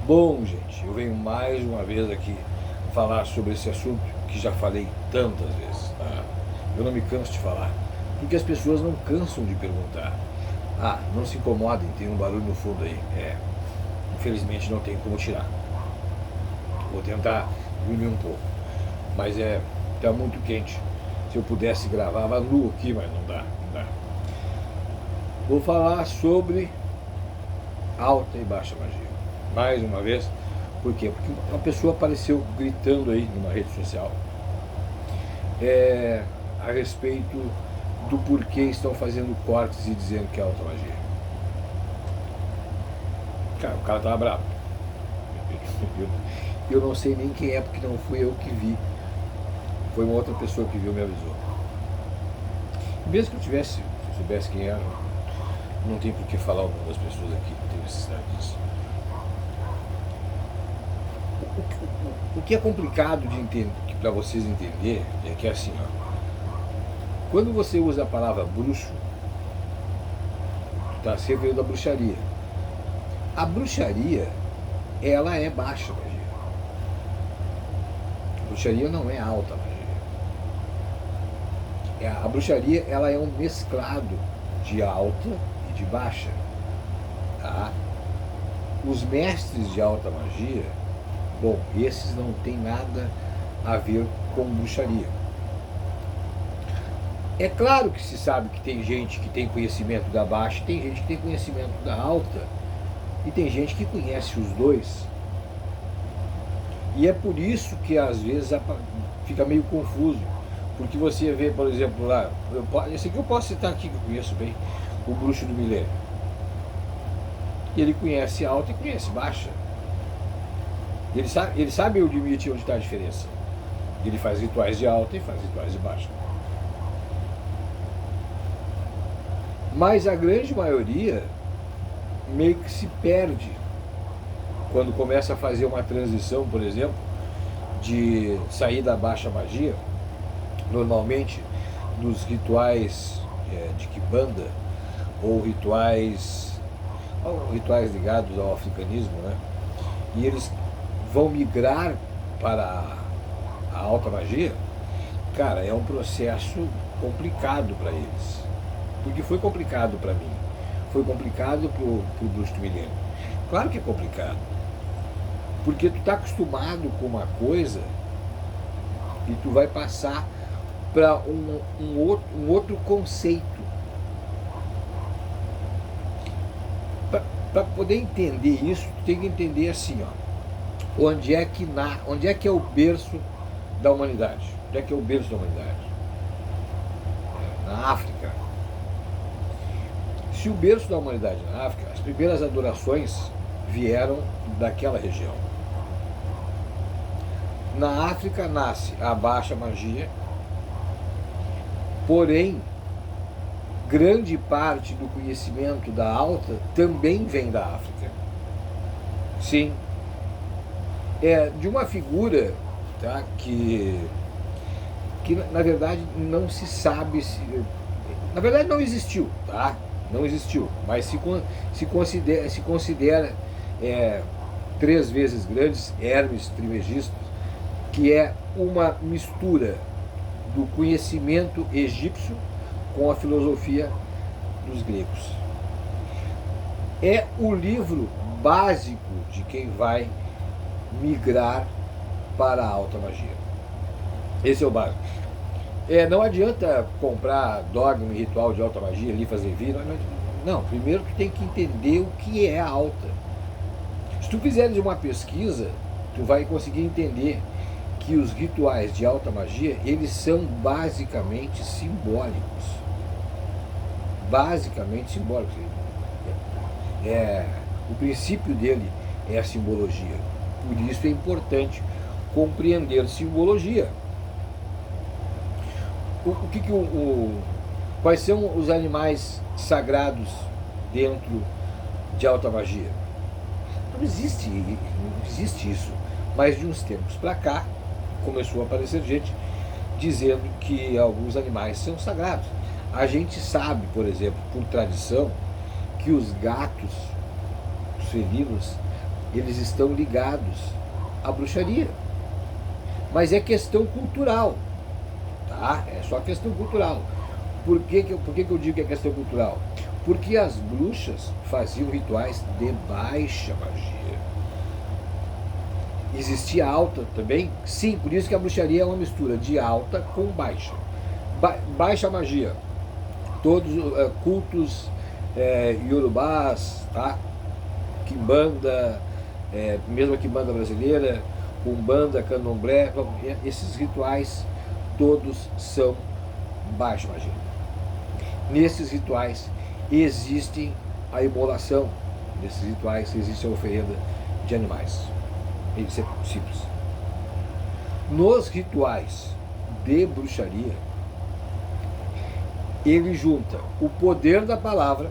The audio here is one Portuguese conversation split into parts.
Bom, gente, eu venho mais uma vez aqui falar sobre esse assunto que já falei tantas vezes, tá? Eu não me canso de falar, porque as pessoas não cansam de perguntar. Ah, não se incomodem, tem um barulho no fundo aí. Infelizmente não tem como tirar. Vou tentar diminuir um pouco, mas tá muito quente. Se eu pudesse gravava nu aqui, mas não dá, não dá. Vou falar sobre alta e baixa magia. Mais uma vez, por quê? Porque uma pessoa apareceu gritando aí numa rede social a respeito do porquê estão fazendo cortes e dizendo que é alta magia. Cara, o cara tava bravo. Eu não sei nem quem é, porque não fui eu que vi. Foi uma outra pessoa que viu e me avisou. Mesmo que se eu soubesse quem era, não tem por que falar o nome das pessoas aqui, não tem necessidade disso. O que é complicado de entender, para vocês entenderem, é que é assim, ó, quando você usa a palavra bruxo, está se referindo à bruxaria. A bruxaria, ela é baixa magia. A bruxaria não é alta magia. A bruxaria, ela é um mesclado de alta e de baixa. Tá? Os mestres de alta magia, bom, esses não tem nada a ver com bruxaria. É claro que se sabe que tem gente que tem conhecimento da baixa, tem gente que tem conhecimento da alta, e tem gente que conhece os dois. E é por isso que às vezes fica meio confuso. Porque você vê, por exemplo, lá, esse aqui eu posso citar aqui, que eu conheço bem, o Bruxo do Milênio. E ele conhece alta e conhece baixa. Ele sabe o limite onde está a diferença. Ele faz rituais de alta e faz rituais de baixa. Mas a grande maioria meio que se perde quando começa a fazer uma transição, por exemplo, de sair da baixa magia. Normalmente nos rituais de Kimbanda ou rituais ligados ao africanismo, né? E eles vão migrar para a alta magia. Cara, é um processo complicado para eles, porque foi complicado para mim, foi complicado pro Bruxo do Milênio. Claro que é complicado, porque tu tá acostumado com uma coisa e tu vai passar para um outro conceito. Para poder entender isso, tu tem que entender assim, ó, onde é que é o berço da humanidade? Onde é que é o berço da humanidade? Na África. Se o berço da humanidade na África, as primeiras adorações vieram daquela região. Na África nasce a baixa magia, porém, grande parte do conhecimento da alta também vem da África. Sim. É de uma figura, tá, que na verdade não se sabe se... Na verdade não existiu, tá? Não existiu, mas se considera 3 vezes grandes, Hermes Trismegisto, que é uma mistura do conhecimento egípcio com a filosofia dos gregos. É o livro básico de quem vai migrar para a alta magia. Esse é o básico. Não adianta comprar dogma e ritual de alta magia ali, fazer vídeo. Não, primeiro tu tem que entender o que é a alta. Se tu fizeres uma pesquisa, tu vai conseguir entender que os rituais de alta magia, eles são basicamente simbólicos. Basicamente simbólicos. O princípio dele é a simbologia. Por isso é importante compreender simbologia. Quais são os animais sagrados dentro de alta magia? Não existe isso. Mas de uns tempos para cá, começou a aparecer gente dizendo que alguns animais são sagrados. A gente sabe, por exemplo, por tradição, que os gatos, os felinos, eles estão ligados à bruxaria. Mas é questão cultural, tá? É só questão cultural. Por que eu digo que é questão cultural? Porque as bruxas faziam rituais de baixa magia. Existia alta também? Sim, por isso que a bruxaria é uma mistura de alta com baixa. Baixa magia. Todos cultos iorubás, tá? Quimbanda, mesmo a quimbanda brasileira, umbanda, candomblé, esses rituais todos são baixa magia. Nesses rituais existe a imolação, nesses rituais existe a oferenda de animais. Isso é simples. Nos rituais de bruxaria, ele junta o poder da palavra,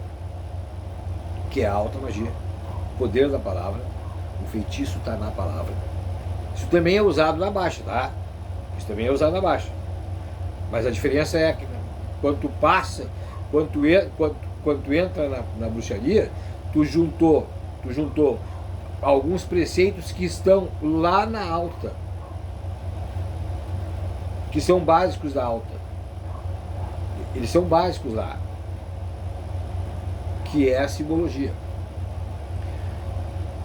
que é a alta magia, o poder da palavra, o feitiço está na palavra. Isso também é usado na baixa, tá? Isso também é usado na baixa. Mas a diferença é que quando tu passa, quando tu entra na bruxaria, tu juntou alguns preceitos que estão lá na alta, que são básicos da alta. Eles são básicos lá, que é a simbologia.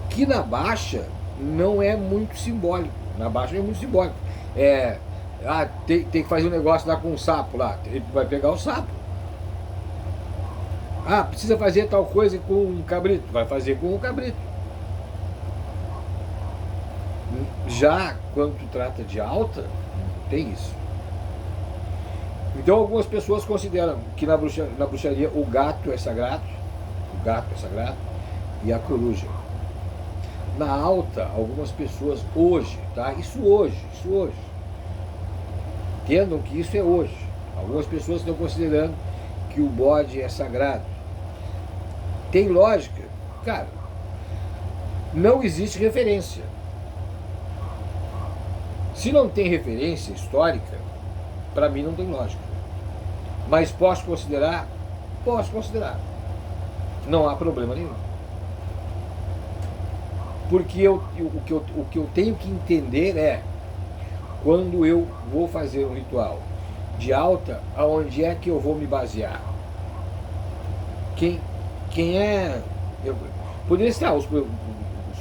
Que na baixa não é muito simbólico. Na baixa não é muito simbólico. Tem que fazer um negócio lá com um sapo lá. Ele vai pegar o sapo. Precisa fazer tal coisa com um cabrito. Vai fazer com um cabrito. Já quando tu trata de alta, não tem isso. Então algumas pessoas consideram que na bruxaria o gato é sagrado, e a coruja. Na alta, algumas pessoas hoje, tá? Isso hoje. Entendam que isso é hoje. Algumas pessoas estão considerando que o bode é sagrado. Tem lógica? Cara, não existe referência. Se não tem referência histórica, para mim não tem lógica. Mas posso considerar? Posso considerar. Não há problema nenhum. Porque o que eu tenho que entender é, quando eu vou fazer um ritual de alta, aonde é que eu vou me basear? Quem é... Poderia estar os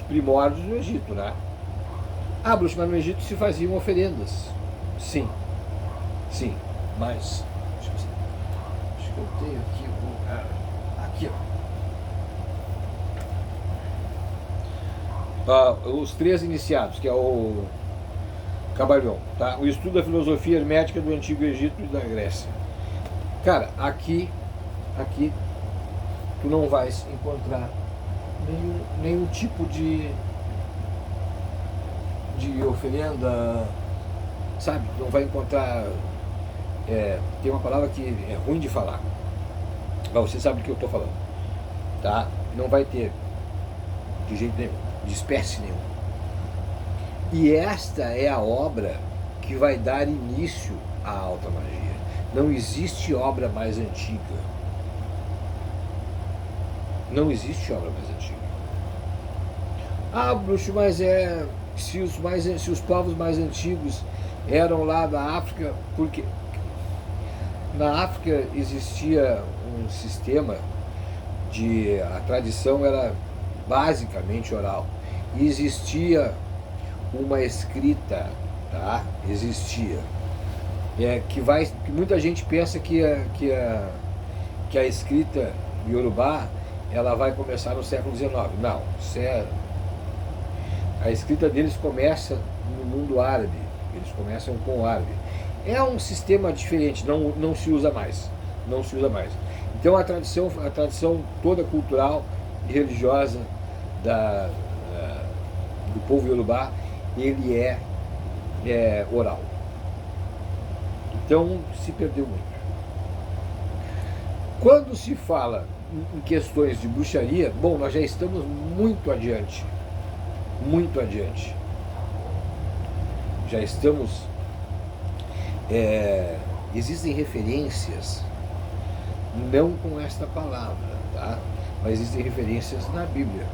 primórdios do Egito, né? Bruxa, mas no Egito se faziam oferendas. Sim, mas... Acho que eu tenho aqui um lugar. Aqui, ó. Os três iniciados, que é o Cabalhon, tá? O estudo da filosofia hermética do Antigo Egito e da Grécia. Cara, aqui tu não vais encontrar nenhum tipo de oferenda, sabe? Não vai encontrar. Tem uma palavra que é ruim de falar, mas você sabe do que eu estou falando, tá? Não vai ter de jeito nenhum, de espécie nenhuma. E esta é a obra que vai dar início à alta magia. Não existe obra mais antiga. Não existe obra mais antiga. Bruxo, mas se os povos mais antigos eram lá da África, porque na África existia um sistema a tradição era basicamente oral. E existia uma escrita, tá? Existia. Que muita gente pensa que a escrita iorubá ela vai começar no século XIX. Não, a escrita deles começa no mundo árabe. Eles começam com o árabe. É um sistema diferente, não se usa mais. Não se usa mais. Então a tradição toda cultural e religiosa do povo iorubá, ele é oral. Então se perdeu muito. Quando se fala em questões de bruxaria, bom, nós já estamos muito adiante. Muito adiante. Já estamos... existem referências, não com esta palavra, tá? Mas existem referências na Bíblia.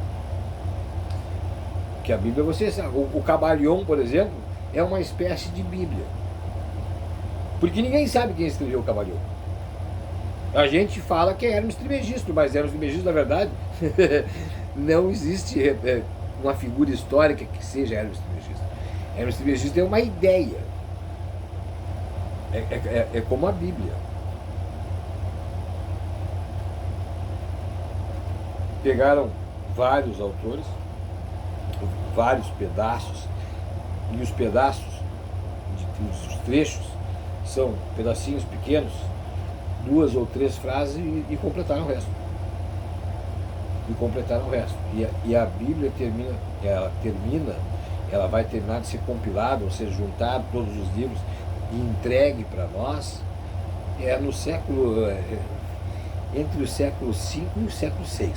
Que a Bíblia, você sabe, o Cabalhon, por exemplo, é uma espécie de Bíblia. Porque ninguém sabe quem escreveu o Cabalhon. A gente fala que é Hermes Trismegisto, mas Hermes Trismegisto, na verdade, não existe uma figura histórica que seja Hermes Trismegisto. Hermes Trismegisto é uma ideia. É como a Bíblia. Pegaram vários autores, vários pedaços, e os pedaços, os trechos, são pedacinhos pequenos, 2 ou 3 frases e completaram o resto. E a Bíblia ela vai terminar de ser compilada, ou seja, juntado todos os livros e entregue para nós, no século, entre o século V e o século VI.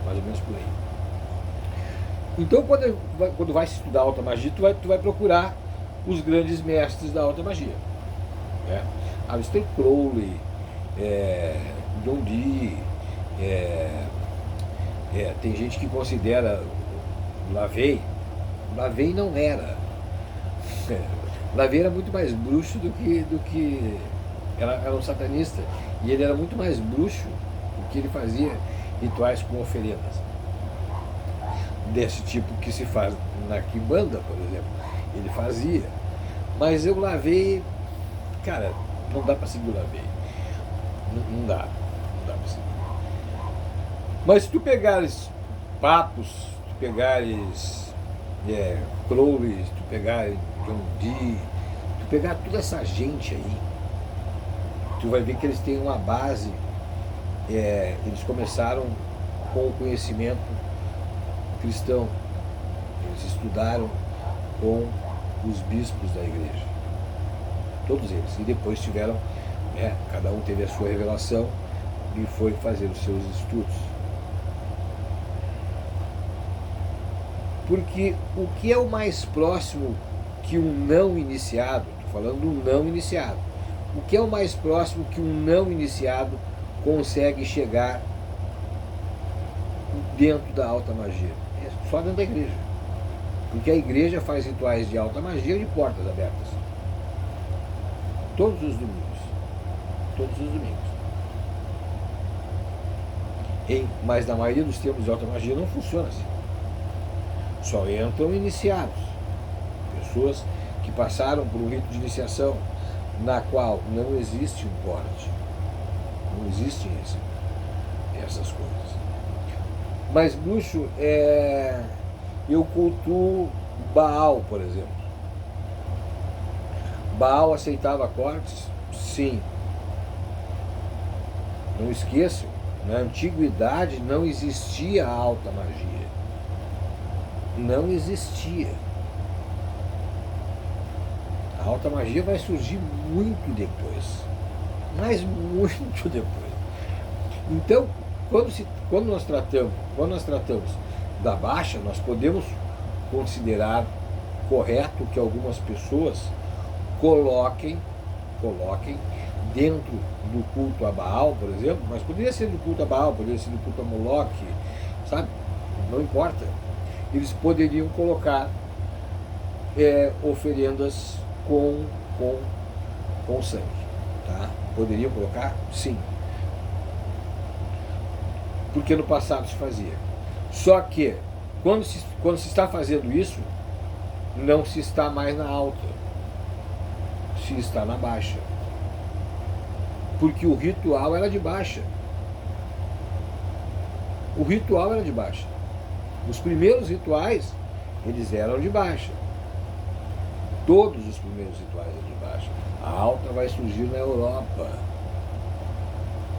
Mais ou menos por aí. Então, quando vai se estudar alta magia, tu vai procurar os grandes mestres da alta magia. Aleister Crowley, John Dee, tem gente que considera LaVey. LaVey não era. LaVey era muito mais bruxo do que era um satanista. E ele era muito mais bruxo porque ele fazia rituais com oferendas. Desse tipo que se faz na Quimbanda, por exemplo. Ele fazia. Mas eu LaVey, cara, não dá para seguir o LaVey. Não dá para seguir. Mas se tu pegares Papos, se tu pegares Crowley, se tu pegares John Dee, tu pegar toda essa gente aí, tu vai ver que eles têm uma base, eles começaram com o conhecimento cristão, eles estudaram com os bispos da igreja, todos eles, e depois tiveram, cada um teve a sua revelação e foi fazer os seus estudos. Porque o que é o mais próximo que um não iniciado, estou falando do não iniciado, o que é o mais próximo que um não iniciado consegue chegar dentro da alta magia? É só dentro da igreja. Porque a igreja faz rituais de alta magia de portas abertas. Todos os domingos. Mas na maioria dos templos de alta magia não funciona assim. Só entram iniciados. Pessoas que passaram por um rito de iniciação na qual não existe um corte. Não existem essas coisas. Mas bruxo, eu cultuo Baal, por exemplo. Baal aceitava cortes? Sim. Não esqueçam, na antiguidade não existia a alta magia. Não existia. A alta magia vai surgir muito depois. Mas muito depois. Então, quando nós tratamos da baixa, nós podemos considerar correto que algumas pessoas coloquem dentro do culto a Baal, por exemplo, mas poderia ser do culto a Baal, poderia ser do culto a Moloque, sabe? Não importa. Eles poderiam colocar oferendas com sangue, tá? Poderiam colocar? Sim. Porque no passado se fazia. Só que, quando se está fazendo isso, não se está mais na alta, se está na baixa. Porque o ritual era de baixa. O ritual era de baixa. Os primeiros rituais, eles eram de baixa. Todos os primeiros rituais eram de baixa. A alta vai surgir na Europa.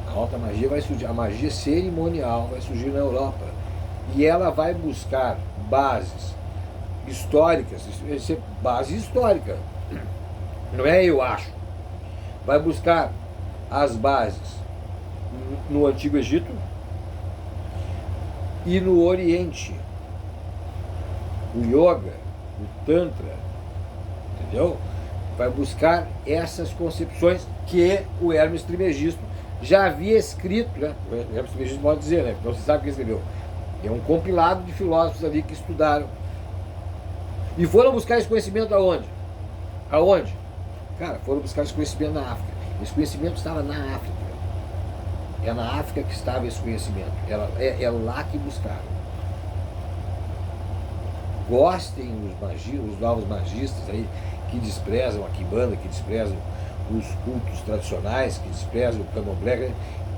A alta magia vai surgir, a magia cerimonial vai surgir na Europa. E ela vai buscar bases históricas, base histórica. Não é eu acho. Vai buscar as bases no Antigo Egito e no Oriente. O Yoga, o Tantra, entendeu? Vai buscar essas concepções que o Hermes Trismegisto já havia escrito, né? O Hermes Trismegisto pode dizer, né? Não se sabe quem escreveu. É um compilado de filósofos ali que estudaram. E foram buscar esse conhecimento aonde? Aonde? Cara, foram buscar esse conhecimento na África. Esse conhecimento estava na África. É na África que estava esse conhecimento. É lá que buscaram. Gostem os novos magistas aí, que desprezam a quimbanda, que desprezam os cultos tradicionais, que desprezam o candomblé.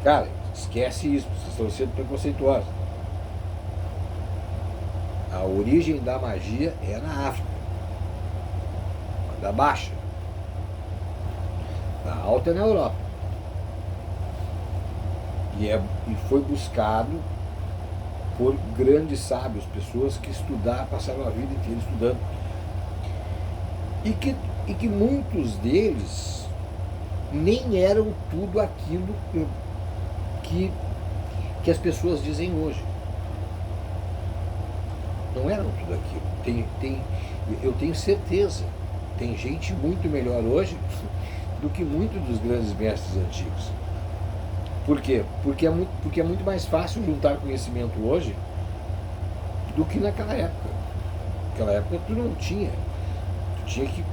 Cara, esquece isso, vocês estão sendo preconceituosos. A origem da magia é na África. Da baixa. Da alta é na Europa. E foi buscado por grandes sábios, pessoas que estudaram, passaram a vida inteira estudando. E que muitos deles nem eram tudo aquilo que as pessoas dizem hoje. Não eram tudo aquilo. Eu tenho certeza, tem gente muito melhor hoje do que muitos dos grandes mestres antigos. Por quê? Porque é muito mais fácil juntar conhecimento hoje do que naquela época. Naquela época tu não tinha. Tu tinha que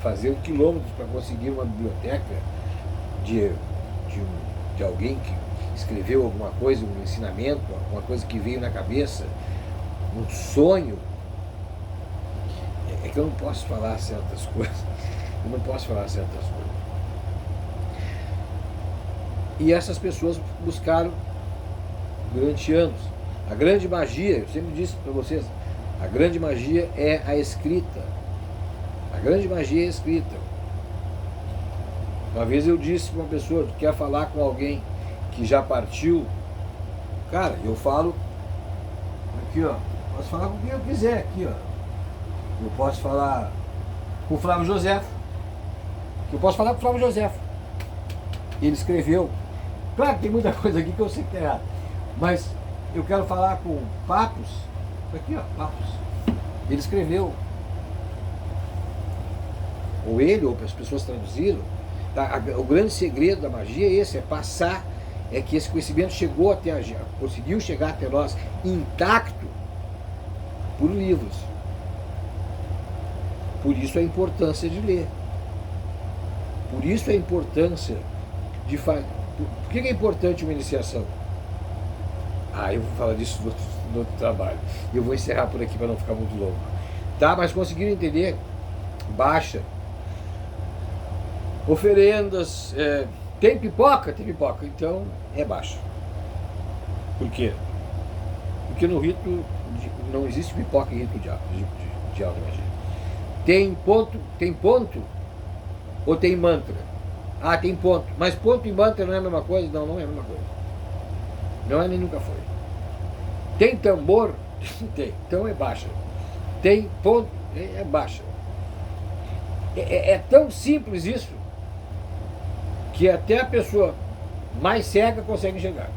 fazer quilômetros para conseguir uma biblioteca de alguém que escreveu alguma coisa, um ensinamento, alguma coisa que veio na cabeça, um sonho. É que eu não posso falar certas coisas. Eu não posso falar certas coisas. E essas pessoas buscaram durante anos. A grande magia, eu sempre disse para vocês, a grande magia é a escrita. A grande magia é a escrita. Uma vez eu disse para uma pessoa, tu quer falar com alguém que já partiu? Cara, eu falo aqui, ó, posso falar com quem eu quiser aqui, ó. Eu posso falar com o Flávio Joséfo. Eu posso falar com o Flávio Joséfo. Ele escreveu. Claro que tem muita coisa aqui que eu sei que é errado. Mas eu quero falar com Papos. Aqui, ó, Papos. Ele escreveu. Ou ele, ou as pessoas traduziram. O grande segredo da magia é esse, é passar, é que esse conhecimento chegou até conseguiu chegar até nós intacto por livros. Por isso a importância de ler. Por isso a importância de fazer. Por que é importante uma iniciação? Eu vou falar disso no outro trabalho. Eu vou encerrar por aqui para não ficar muito longo. Tá? Mas conseguiram entender? Baixa. Oferendas. Tem pipoca? Tem pipoca. Então é baixa. Por quê? Porque no rito não existe pipoca em rito de alta magia. Tem ponto? Ou tem mantra? Tem ponto. Mas ponto e mantra não é a mesma coisa? Não, não é a mesma coisa. Não é nem nunca foi. Tem tambor? Tem. Então é baixa. Tem ponto? É baixa. É tão simples isso que até a pessoa mais cega consegue enxergar.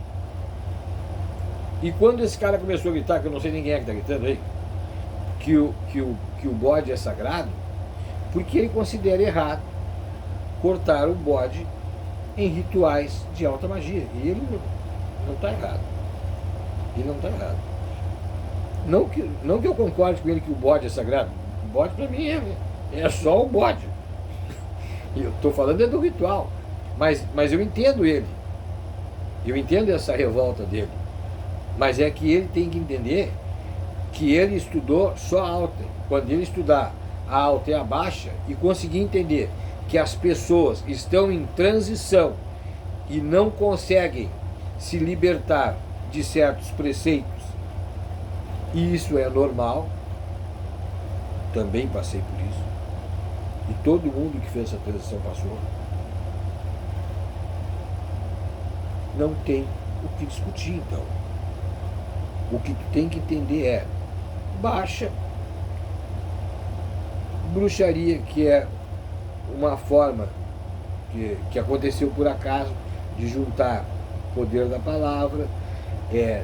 E quando esse cara começou a gritar, que eu não sei nem quem é que está gritando aí, que o bode é sagrado, porque ele considera errado cortar o bode em rituais de alta magia. E ele não está errado. Ele não está errado. Não que eu concorde com ele que o bode é sagrado. O bode para mim é só o bode. Eu estou falando do ritual. Mas eu entendo ele. Eu entendo essa revolta dele. Mas é que ele tem que entender que ele estudou só a alta. Quando ele estudar a alta e a baixa e conseguir entender que as pessoas estão em transição e não conseguem se libertar de certos preceitos, e isso é normal, também passei por isso, e todo mundo que fez essa transição passou, não tem o que discutir. Então o que tu tem que entender é baixa, bruxaria, que é uma forma que aconteceu por acaso de juntar poder da palavra,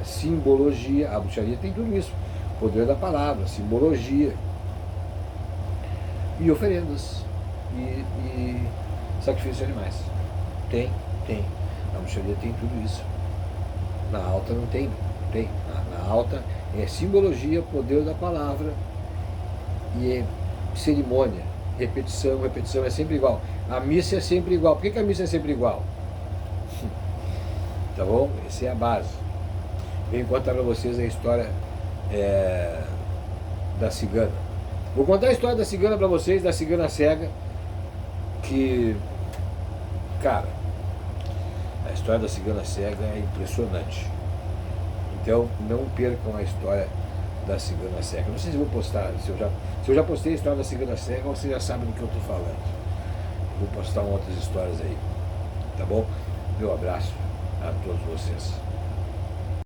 simbologia. A bruxaria tem tudo isso: poder da palavra, simbologia e oferendas e sacrifício de animais. Tem. A bruxaria tem tudo isso. Na alta não tem. Na alta é simbologia, poder da palavra e é cerimônia, repetição, repetição é sempre igual. A missa é sempre igual. Por que a missa é sempre igual? Tá bom? Essa é a base. Venho contar para vocês a história da cigana. Vou contar a história da cigana para vocês, da cigana cega, que, cara, a história da cigana cega é impressionante. Então, não percam a história da cigana cega. Não sei se vou postar, se eu já postei a história da cigana cega, ou vocês já sabem do que eu estou falando. Vou postar outras histórias aí. Tá bom? Meu abraço a todos vocês.